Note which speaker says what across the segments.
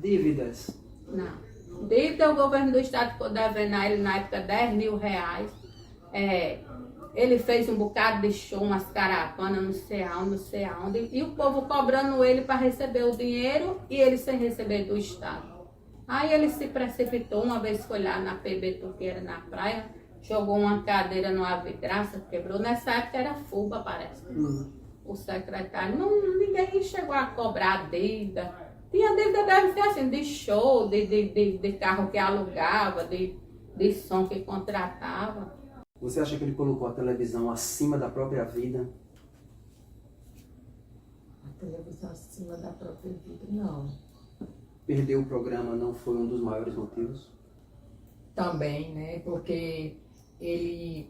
Speaker 1: Dívidas?
Speaker 2: Não. Dívida, o governo do estado ficou devendo a ele na época R$10.000. Ele fez um bocado de show, umas caravanas, não sei aonde, e o povo cobrando ele para receber o dinheiro e ele sem receber do estado. Aí ele se precipitou, uma vez foi lá na PB Turqueira, na praia, jogou uma cadeira numa vidraça, quebrou. Nessa época era fuga, parece. O secretário, ninguém chegou a cobrar dívida. Tinha dívida, deve ser assim, de show, de carro que alugava, de som que contratava.
Speaker 1: Você acha que ele colocou a televisão acima da própria vida?
Speaker 3: A televisão acima da própria vida, não.
Speaker 1: Perder o programa não foi um dos maiores motivos?
Speaker 3: Também, né? Porque ele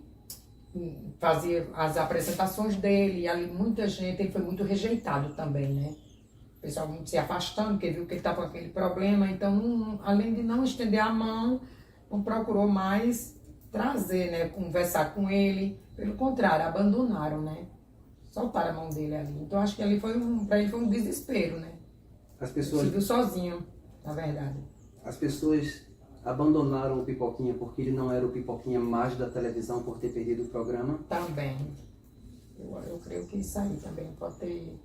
Speaker 3: fazia as apresentações dele e ali muita gente, ele foi muito rejeitado também, né? O pessoal muito se afastando, porque viu que ele estava com aquele problema, então, além de não estender a mão, não procurou mais trazer, né? Conversar com ele. Pelo contrário, abandonaram, né? Soltaram a mão dele ali. Então, acho que ali para ele foi um desespero, né?
Speaker 1: As pessoas...
Speaker 3: Ele se viu sozinho, na verdade.
Speaker 1: As pessoas abandonaram o Pipoquinha porque ele não era o Pipoquinha mais da televisão por ter perdido o programa?
Speaker 3: Também. Eu creio que isso aí também pode ter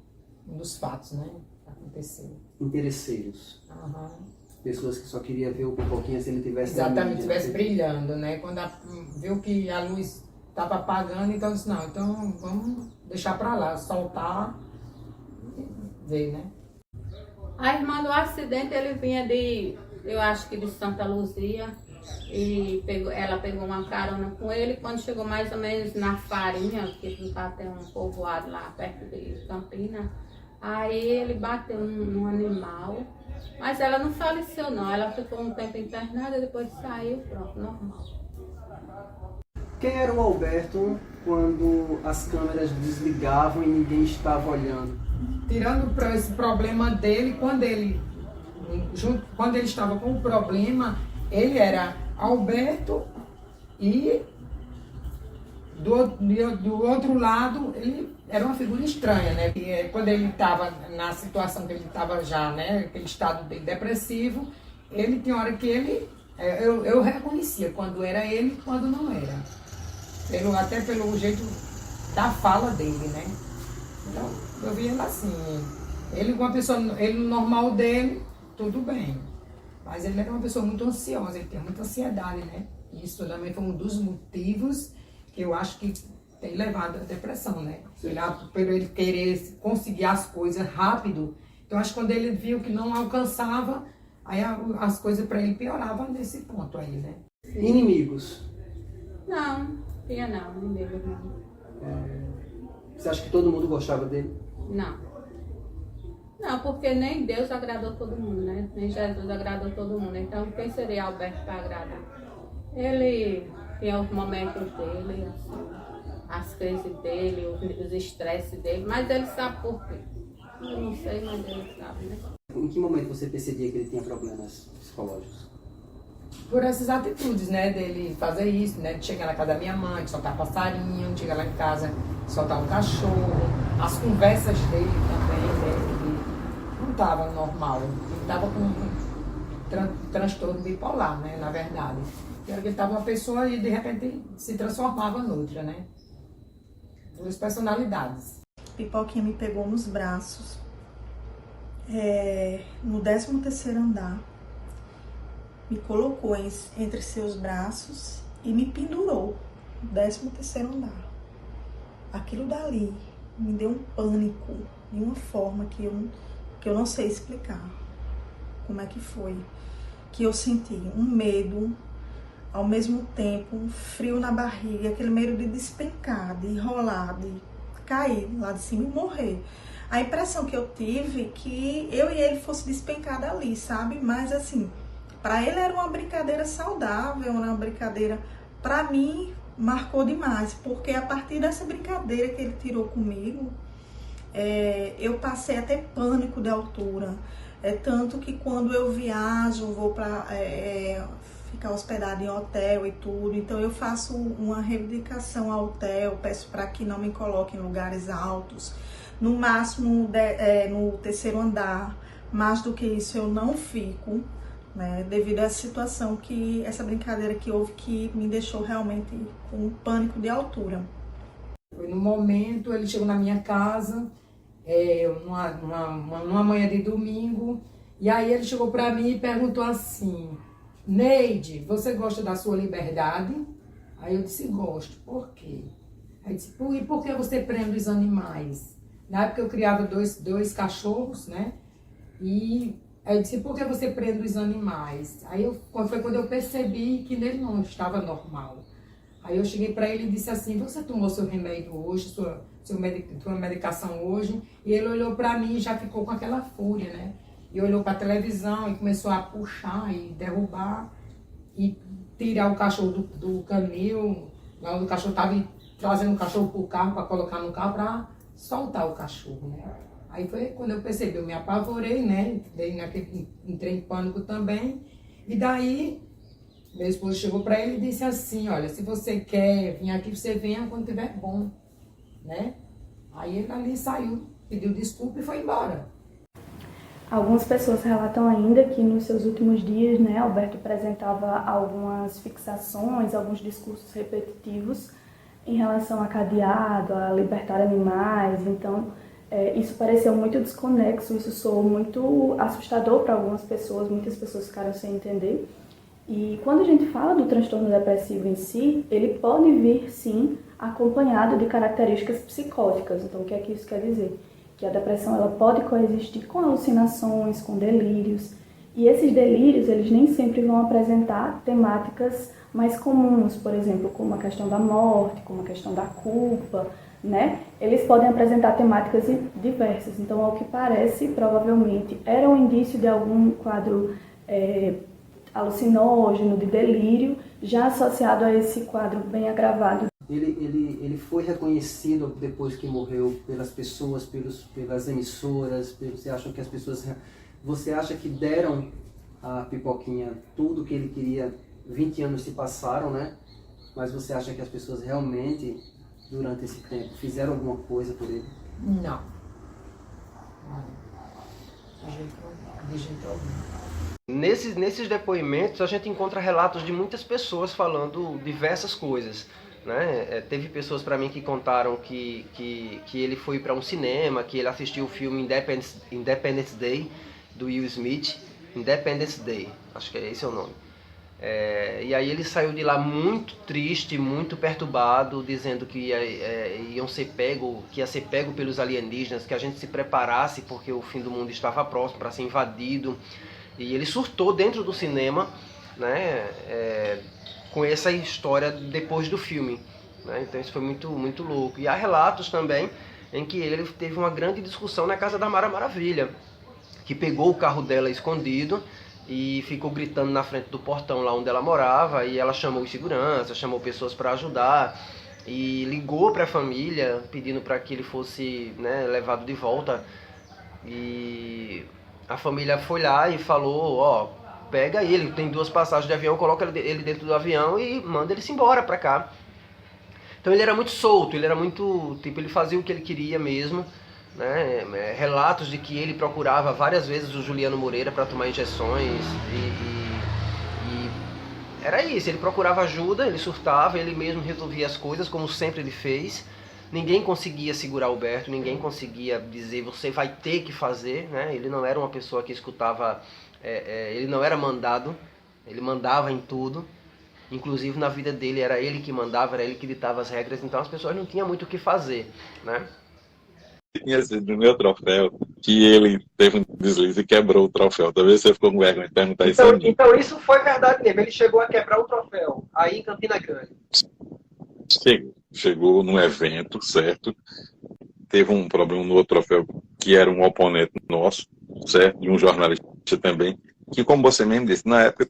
Speaker 3: um dos fatos, né? Que aconteceu.
Speaker 1: Interesseiros.
Speaker 3: Uhum.
Speaker 1: Pessoas que só queriam ver o Pipoquinha se ele tivesse...
Speaker 3: Exatamente, estivesse brilhando, né? Quando viu que a luz estava apagando, então disse, não, então vamos deixar para lá, soltar e ver, né?
Speaker 2: A irmã do acidente, ele vinha eu acho que de Santa Luzia, e ela pegou uma carona com ele. Quando chegou mais ou menos na Farinha, que tem um povoado lá perto de Campina, aí ele bateu num animal, mas ela não faleceu não, ela ficou um tempo internada, depois saiu, pronto, normal.
Speaker 1: Quem era o Alberto quando as câmeras desligavam e ninguém estava olhando?
Speaker 3: Tirando esse problema dele, quando ele estava com o problema, ele era Alberto e do outro lado ele era uma figura estranha, né? E quando ele estava na situação que ele estava já, né? Aquele estado dele depressivo, ele tinha hora que ele... Eu reconhecia quando era ele e quando não era. Até pelo jeito da fala dele, né? Então, eu vi ele assim, ele uma pessoa, ele no normal dele, tudo bem. Mas ele era uma pessoa muito ansiosa, ele tinha muita ansiedade, né? E isso também foi um dos motivos que eu acho que tem levado à depressão, né? Por ele querer conseguir as coisas rápido. Então, acho que quando ele viu que não alcançava, aí as coisas para ele pioravam nesse ponto aí, né?
Speaker 1: Inimigos?
Speaker 2: Não, tinha não, inimigo não.
Speaker 1: Você acha que todo mundo gostava dele?
Speaker 2: Não. Não, porque nem Deus agradou todo mundo, né? Nem Jesus agradou todo mundo. Então, quem seria Alberto para agradar? Ele tinha os momentos dele, assim, as crises dele, os estresses dele, mas ele sabe por quê. Eu não sei, mas ele sabe, né?
Speaker 1: Em que momento você percebia que ele tinha problemas psicológicos?
Speaker 3: Por essas atitudes, né, dele fazer isso, né, de chegar na casa da minha mãe, de soltar passarinho, de chegar lá em casa, de soltar um cachorro, as conversas dele também, né, ele não estava normal, ele estava com transtorno bipolar, né, na verdade. Ele estava uma pessoa e de repente se transformava noutra, né, duas personalidades.
Speaker 4: Pipoquinha me pegou nos braços, no 13º andar. Me colocou entre seus braços e me pendurou no 13º andar. Aquilo dali me deu um pânico de uma forma que eu não sei explicar como é que foi. Que eu senti um medo, ao mesmo tempo um frio na barriga, aquele medo de despencar, de rolar, de cair lá de cima e morrer. A impressão que eu tive que eu e ele fosse despencar dali, sabe? Mas assim... Para ele era uma brincadeira saudável, uma brincadeira, para mim, marcou demais, porque a partir dessa brincadeira que ele tirou comigo, eu passei a ter pânico de altura. Tanto que quando eu viajo, vou para ficar hospedado em hotel e tudo, então eu faço uma reivindicação ao hotel, peço para que não me coloque em lugares altos, no máximo no 3º andar, Mais do que isso, eu não fico, né? Devido a essa situação essa brincadeira que houve, que me deixou realmente com um pânico de altura.
Speaker 3: Foi no momento, ele chegou na minha casa, numa manhã de domingo, e aí ele chegou para mim e perguntou assim: Neide, você gosta da sua liberdade? Aí eu disse: gosto. Por quê? Aí disse: e por que você prende os animais? Na época eu criava dois cachorros, né? E aí eu disse: por que você prende os animais? Foi quando eu percebi que nele não estava normal. Aí eu cheguei para ele e disse assim: você tomou seu remédio hoje, sua medicação hoje? E ele olhou para mim e já ficou com aquela fúria, né? E olhou para a televisão e começou a puxar e derrubar e tirar o cachorro do canil, lá onde o cachorro estava, trazendo o cachorro para o carro, para colocar no carro, para soltar o cachorro, né? Aí foi quando eu percebi, eu me apavorei, né? Entrei em pânico também. E daí, meu esposo chegou para ele e disse assim: olha, se você quer vir aqui, você venha quando tiver bom, né? Aí ele ali saiu, pediu desculpa e foi embora.
Speaker 5: Algumas pessoas relatam ainda que nos seus últimos dias, né, Alberto apresentava algumas fixações, alguns discursos repetitivos em relação a cadeado, a libertar animais. Então, isso pareceu muito desconexo, isso soou muito assustador para algumas pessoas, muitas pessoas ficaram sem entender. E quando a gente fala do transtorno depressivo em si, ele pode vir, sim, acompanhado de características psicóticas. Então, o que é que isso quer dizer? Que a depressão ela pode coexistir com alucinações, com delírios, e esses delírios eles nem sempre vão apresentar temáticas mais comuns, por exemplo, como a questão da morte, como a questão da culpa, né? Eles podem apresentar temáticas diversas. Então, ao que parece, provavelmente era um indício de algum quadro alucinógeno, de delírio, já associado a esse quadro bem agravado.
Speaker 1: Ele foi reconhecido depois que morreu pelas pessoas, pelas emissoras. Você acha que deram a Pipoquinha tudo que ele queria? 20 anos se passaram, né? Mas você acha que as pessoas realmente, durante esse tempo, fizeram alguma coisa por ele?
Speaker 3: Não. De jeito algum.
Speaker 6: Nesses depoimentos a gente encontra relatos de muitas pessoas falando diversas coisas, né? Teve pessoas para mim que contaram que ele foi para um cinema, que ele assistiu o filme Independence Day, do Will Smith. Independence Day, acho que esse é o nome. E aí ele saiu de lá muito triste, muito perturbado, dizendo que ia ser pego pelos alienígenas, que a gente se preparasse porque o fim do mundo estava próximo para ser invadido. E ele surtou dentro do cinema, né, com essa história depois do filme, né? Então isso foi muito, muito louco. E há relatos também em que ele teve uma grande discussão na casa da Mara Maravilha, que pegou o carro dela escondido e ficou gritando na frente do portão lá onde ela morava, e ela chamou os seguranças, chamou pessoas para ajudar e ligou para a família pedindo para que ele fosse, né, levado de volta. E a família foi lá e falou: pega ele, tem 2 passagens de avião, coloca ele dentro do avião e manda ele-se embora pra cá. Então ele era muito solto, ele era muito, ele fazia o que ele queria mesmo, né? Relatos de que ele procurava várias vezes o Juliano Moreira para tomar injeções e era isso, ele procurava ajuda, ele surtava, ele mesmo resolvia as coisas, como sempre ele fez. Ninguém conseguia segurar o Alberto, ninguém conseguia dizer: você vai ter que fazer, né? Ele não era uma pessoa que escutava, ele não era mandado, ele mandava em tudo. Inclusive na vida dele era ele que mandava, era ele que ditava as regras, então as pessoas não tinham muito o que fazer, né?
Speaker 7: Tinha sido no meu troféu que ele teve um deslize e quebrou o troféu. Talvez você ficou com vergonha de perguntar isso a mim.
Speaker 6: Então isso foi verdade mesmo, ele chegou a quebrar o troféu aí em Campina Grande.
Speaker 7: Chegou num evento, certo? Teve um problema no outro troféu, que era um oponente nosso, certo? De um jornalista também, que, como você mesmo disse, na época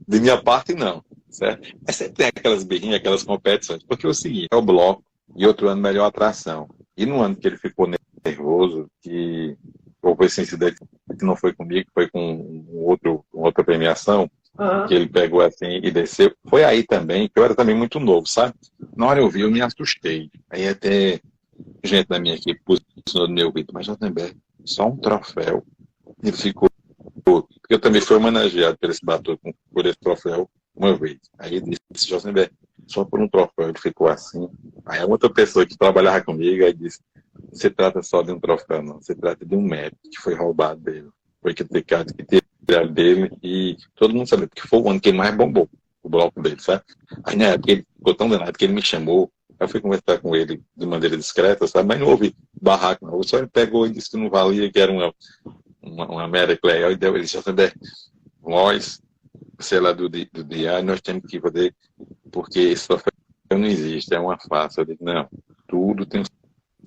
Speaker 7: de minha parte não, certo? Mas sempre tem aquelas birrinhas, aquelas competições, porque é o seguinte: é o bloco, e outro ano melhor atração. E no ano que ele ficou nervoso, que houve esse incidente que não foi comigo, foi com outra premiação, que ele pegou assim e desceu. Foi aí também, que eu era também muito novo, sabe? Na hora eu vi, eu me assustei. Aí até gente da minha equipe posicionou no meu ouvido: mas Jotemberg, só um troféu. ele ficou, porque eu também fui homenageado por esse batom, por esse troféu, uma vez. Aí ele disse, Josenberg, só por um troféu ele ficou assim. Aí a outra pessoa que trabalhava comigo, aí disse, não se trata só de um troféu, não, se trata de um mérito que foi roubado dele. Foi que tiraram dele e todo mundo sabia, porque foi o ano que ele mais bombou, o bloco dele, sabe? Aí na época ele ficou tão danado que ele me chamou, eu fui conversar com ele de maneira discreta, sabe? Mas não houve barraco, não. Só ele pegou e disse que não valia, que era uma mera Cleal, e deu, ele disse, nós, sei lá, do diário, nós temos que fazer, porque esse troféu não existe, é uma farsa. Eu digo, não, tudo tem o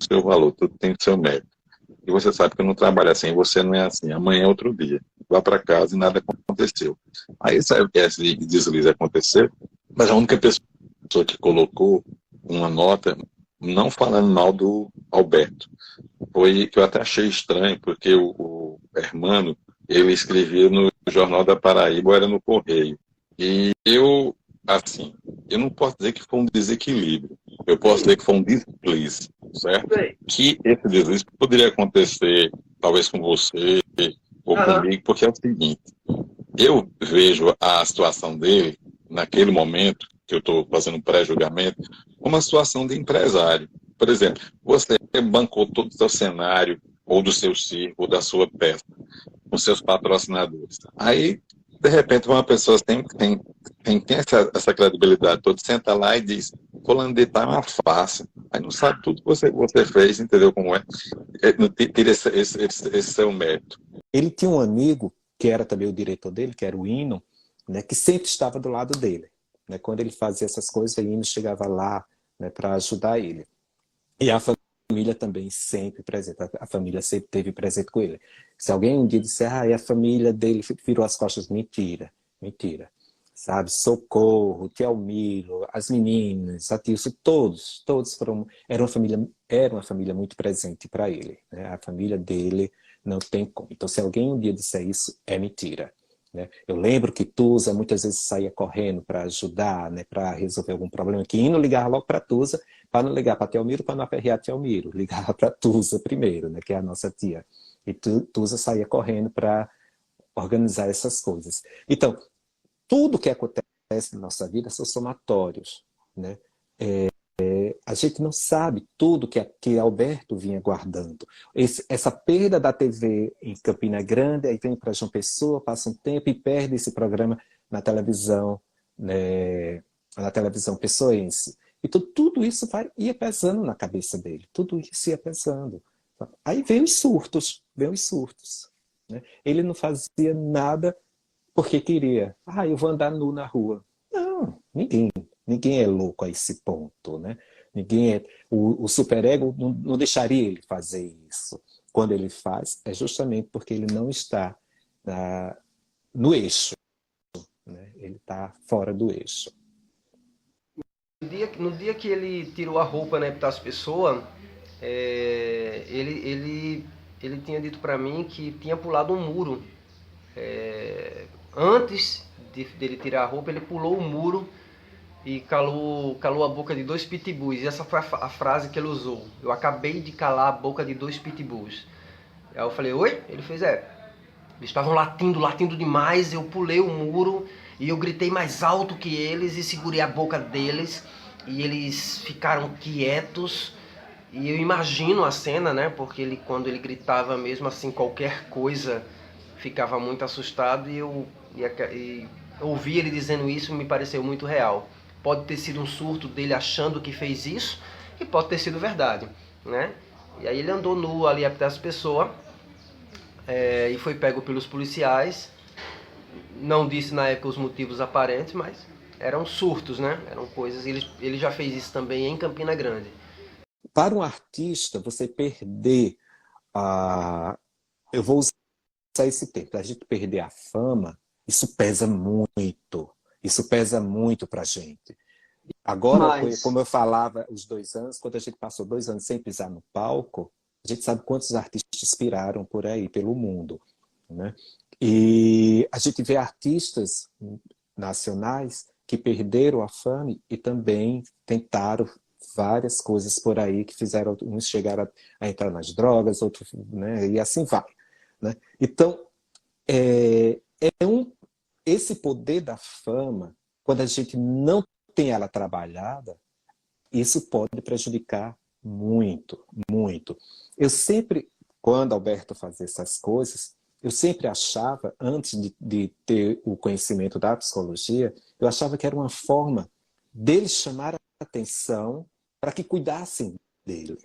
Speaker 7: seu valor, tudo tem o seu mérito. E você sabe que eu não trabalho assim, você não é assim, amanhã é outro dia. Vá para casa e nada aconteceu. Aí esse deslize aconteceu, mas a única pessoa que colocou uma nota, não falando mal do Alberto, foi que eu até achei estranho, porque o Hermano, ele escrevia no Jornal da Paraíba, ou era no Correio. E eu, assim, eu não posso dizer que foi um desequilíbrio, eu posso dizer que foi um deslize, certo? Que esse deslize poderia acontecer, talvez com você ou comigo, porque é o seguinte, eu vejo a situação dele, naquele momento, que eu estou fazendo pré-julgamento, como uma situação de empresário. Por exemplo, você bancou todo o seu cenário, ou do seu circo, ou da sua peça, com seus patrocinadores. Aí, de repente, uma pessoa tem essa credibilidade toda, senta lá e diz, fulano de tal é uma farsa. Aí não sabe tudo que você fez, entendeu como é? Não tira esse seu mérito.
Speaker 8: Ele tinha um amigo, que era também o diretor dele, que era o Hino, né, que sempre estava do lado dele. Né? Quando ele fazia essas coisas, o Hino chegava lá, né, para ajudar ele. E a família também sempre presente, a família sempre esteve presente com ele. Se alguém um dia disser, a família dele virou as costas, mentira, mentira. Sabe, Socorro, Tielmiro, as meninas, a Tilson, todos era uma família muito presente para ele. Né? A família dele não tem como. Então, se alguém um dia disser isso, é mentira. Né? Eu lembro que Tusa muitas vezes saía correndo para ajudar, né, para resolver algum problema, que Hino ligava logo para Tusa, para não ligar para Tielmiro, para não aperrear Tielmiro, ligava para Tusa primeiro, né, que é a nossa tia. E Tusa saía correndo para organizar essas coisas. Então, tudo que acontece na nossa vida são somatórios. Né? A gente não sabe tudo que Alberto vinha guardando. Essa perda da TV em Campina Grande, aí vem para João Pessoa, passa um tempo e perde esse programa na televisão, né, na televisão pessoense. Então tudo isso ia pesando na cabeça dele, tudo isso ia pesando. Aí vem os surtos. Né? Ele não fazia nada porque queria. Eu vou andar nu na rua. Não, ninguém é louco a esse ponto, né? O superego não deixaria ele fazer isso. Quando ele faz, é justamente porque ele não está no eixo. Né? Ele está fora do eixo.
Speaker 6: No dia que ele tirou a roupa, né, para as pessoas, ele tinha dito para mim que tinha pulado um muro. Antes dele tirar a roupa, ele pulou o muro e calou a boca de 2 pitbulls. E essa foi a frase que ele usou. Eu acabei de calar a boca de 2 pitbulls. Aí eu falei, oi? Ele fez, Eles estavam latindo demais, eu pulei o muro e eu gritei mais alto que eles e segurei a boca deles. E eles ficaram quietos. E eu imagino a cena, né? Porque quando ele gritava mesmo assim, qualquer coisa, ficava muito assustado. E ouvir ele dizendo isso me pareceu muito real. Pode ter sido um surto dele achando que fez isso, e pode ter sido verdade, né? E aí ele andou nu ali até as pessoas, e foi pego pelos policiais. Não disse na época os motivos aparentes, mas eram surtos, né? Eram coisas. Ele já fez isso também em Campina Grande.
Speaker 8: Para um artista, você perder eu vou usar esse termo, a gente perder a fama, isso pesa muito. Isso pesa muito pra gente. Agora, como eu falava, os 2 anos, quando a gente passou 2 anos sem pisar no palco, a gente sabe quantos artistas piraram por aí, pelo mundo. Né? E a gente vê artistas nacionais que perderam a fama e também tentaram várias coisas por aí que fizeram uns chegar a entrar nas drogas, outros, né? E assim vai. né? Então, esse poder da fama, quando a gente não tem ela trabalhada, isso pode prejudicar muito, muito. Eu sempre, quando Alberto fazia essas coisas, eu sempre achava, antes de ter o conhecimento da psicologia, eu achava que era uma forma dele chamar a atenção para que cuidassem dele.